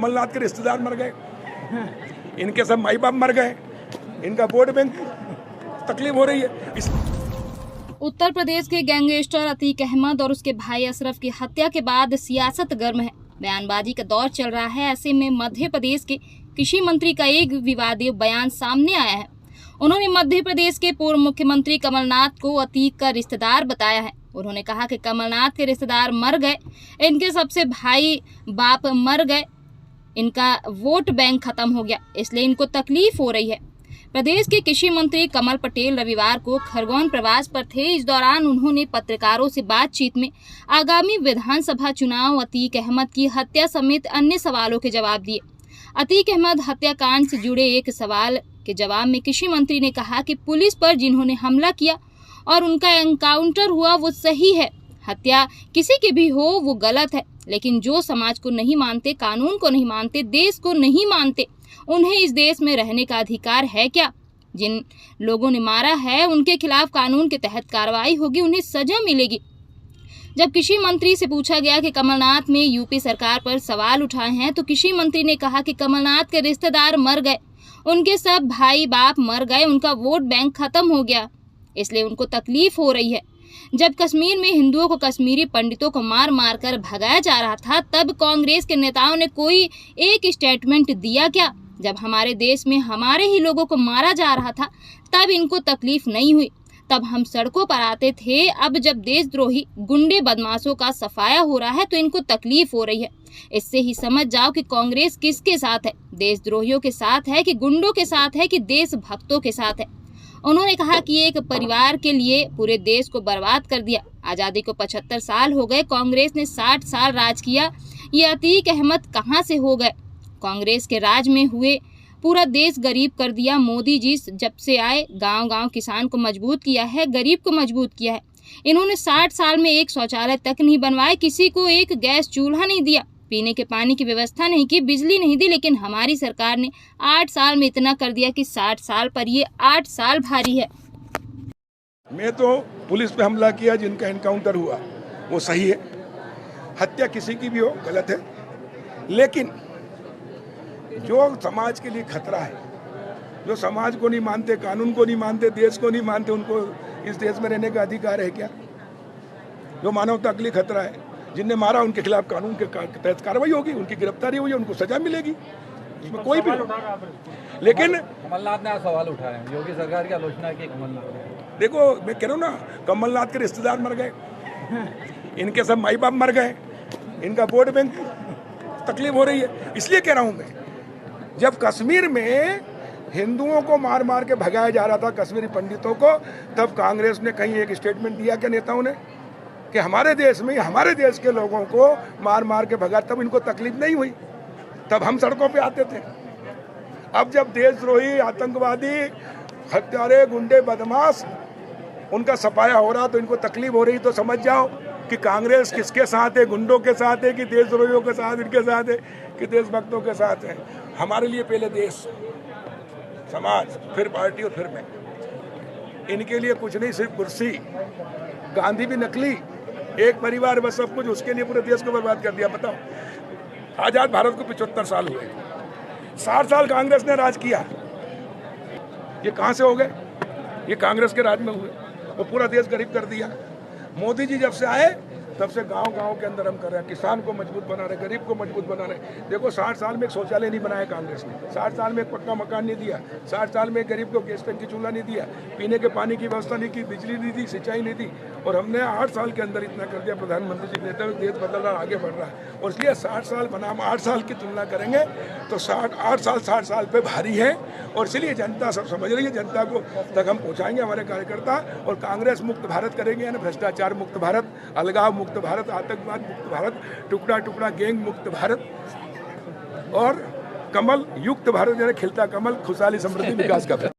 कमलनाथ के रिश्तेदार मर गए, इनके सब माई बाप मर गए, इनका वोट बैंक तकलीफ हो रही है। उत्तर प्रदेश के गैंगस्टर अतीक अहमद और उसके भाई अशरफ की हत्या के बाद सियासत गर्म है, बयानबाजी का दौर चल रहा है। ऐसे में मध्य प्रदेश के कृषि मंत्री का एक विवादित बयान सामने आया है। उन्होंने मध्य प्रदेश के पूर्व मुख्यमंत्री कमलनाथ को अतीक का रिश्तेदार बताया है। उन्होंने कहा कि कमलनाथ के रिश्तेदार मर गए, इनके सबसे भाई बाप मर गए, इनका वोट बैंक खत्म हो गया, इसलिए इनको तकलीफ हो रही है। प्रदेश के कृषि मंत्री कमल पटेल रविवार को खरगोन प्रवास पर थे। इस दौरान उन्होंने पत्रकारों से बातचीत में आगामी विधानसभा चुनाव, अतीक अहमद की हत्या समेत अन्य सवालों के जवाब दिए। अतीक अहमद हत्याकांड से जुड़े एक सवाल के जवाब में कृषि मंत्री ने कहा कि पुलिस पर जिन्होंने हमला किया और उनका एनकाउंटर हुआ वो सही है। हत्या किसी की भी हो वो गलत है, लेकिन जो समाज को नहीं मानते, कानून को नहीं मानते, देश को नहीं मानते, उन्हें इस देश में रहने का अधिकार है क्या? जिन लोगों ने मारा है उनके खिलाफ कानून के तहत कार्रवाई होगी, उन्हें सजा मिलेगी। जब कृषि मंत्री से पूछा गया कि कमलनाथ में यूपी सरकार पर सवाल उठाए हैं, तो कृषि मंत्री ने कहा कि कमलनाथ के रिश्तेदार मर गए, उनके सब भाई बाप मर गए, उनका वोट बैंक खत्म हो गया, इसलिए उनको तकलीफ हो रही है। जब कश्मीर में हिंदुओं को कश्मीरी पंडितों को मार मार कर भगाया जा रहा था, तब कांग्रेस के नेताओं ने कोई एक स्टेटमेंट दिया क्या? जब हमारे देश में हमारे ही लोगों को मारा जा रहा था, तब इनको तकलीफ नहीं हुई, तब हम सड़कों पर आते थे। अब जब देशद्रोही गुंडे बदमाशों का सफाया हो रहा है तो इनको तकलीफ हो रही है। इससे ही समझ जाओ कि कांग्रेस किसके साथ है, देशद्रोहियों के साथ है कि गुंडों के साथ है कि देशभक्तों के साथ है। उन्होंने कहा कि एक परिवार के लिए पूरे देश को बर्बाद कर दिया। आज़ादी को 75 साल हो गए, कांग्रेस ने 60 साल राज किया, ये अतीक अहमद कहाँ से हो गए? कांग्रेस के राज में हुए पूरा देश गरीब कर दिया। मोदी जी जब से आए गांव-गांव किसान को मजबूत किया है, गरीब को मजबूत किया है। इन्होंने 60 साल में एक शौचालय तक नहीं बनवाए, किसी को एक गैस चूल्हा नहीं दिया, पीने के पानी की व्यवस्था नहीं की, बिजली नहीं दी। लेकिन हमारी सरकार ने 8 साल में इतना कर दिया कि 60 साल पर ये 8 साल भारी है। मैं तो पुलिस पे हमला किया, जिनका एनकाउंटर हुआ वो सही है। हत्या किसी की भी हो गलत है, लेकिन जो समाज के लिए खतरा है, जो समाज को नहीं मानते, कानून को नहीं मानते, देश को नहीं मानते, उनको इस देश में रहने का अधिकार है क्या? जो मानवता के लिए खतरा है, जिनने मारा उनके खिलाफ कानून के तहत कार्रवाई होगी, उनकह गिरफ्तारी हुई, उनको सजा मिलेगी, इसमें कोई भी। लेकिन कमलनाथ ने सवाल उठाया, योगी सरकार की आलोचना की कमलनाथ ने। देखो, मैं कह रहा हूँ ना, कमलनाथ के रिश्तेदार मर गए, इनके सब माई बाप मर गए, इनका वोट बैंक तकलीफ हो रही है। इसलिए कह रहा हूँ मैं, जब कश्मीर में हिंदुओं को मार मार के भगाया जा रहा था, कश्मीरी पंडितों को, तब कांग्रेस ने कहीं एक स्टेटमेंट दिया क्या नेताओं ने कि हमारे देश में, हमारे देश के लोगों को मार मार के भगा, तब इनको तकलीफ नहीं हुई, तब हम सड़कों पे आते थे। अब जब देशद्रोही, आतंकवादी, हत्यारे, गुंडे, बदमाश, उनका सफाया हो रहा तो इनको तकलीफ हो रही, तो समझ जाओ कि कांग्रेस किसके साथ है, गुंडों के साथ है कि देशद्रोहियों के साथ, इनके साथ है कि देशभक्तों के साथ है। हमारे लिए पहले देश, समाज, फिर पार्टी और फिर मैं। इनके लिए कुछ नहीं, सिर्फ कुर्सी। गांधी भी नकली, एक परिवार बस सब कुछ, उसके लिए पूरे देश को बर्बाद कर दिया। बताओ, आजाद भारत को 75 साल हुए, 60 साल कांग्रेस ने राज किया, ये कहाँ से हो गए? ये कांग्रेस के राज में हुए, वो पूरा देश गरीब कर दिया। मोदी जी जब से आए तब से गांव-गांव के अंदर हम कर रहे हैं, किसान को मजबूत बना रहे, गरीब को मजबूत बना रहे। देखो, 60 साल में एक शौचालय नहीं बनाया कांग्रेस ने, 60 साल में एक पक्का मकान नहीं दिया, 60 साल में गरीब को गैस टंकी चूल्हा नहीं दिया, पीने के पानी की व्यवस्था नहीं की, बिजली नहीं दी, सिंचाई नहीं दी। और हमने 8 साल के अंदर इतना कर दिया। प्रधानमंत्री जी कहते हैं देश बदल रहा, आगे बढ़ रहा है। और इसलिए 60 साल बनाम 8 साल की तुलना करेंगे तो 60 साल पे भारी है। और इसलिए जनता सब समझ रही है, जनता को तक हम पहुँचाएंगे, हमारे कार्यकर्ता, और कांग्रेस मुक्त भारत करेंगे, यानी भ्रष्टाचार मुक्त भारत, अलगाव मुक्त भारत, आतंकवाद मुक्त भारत, टुकड़ा टुकड़ा गैंग मुक्त भारत, और कमल युक्त भारत, यानी खिलता कमल, खुशहाली, समृद्धि, विकास का भारत।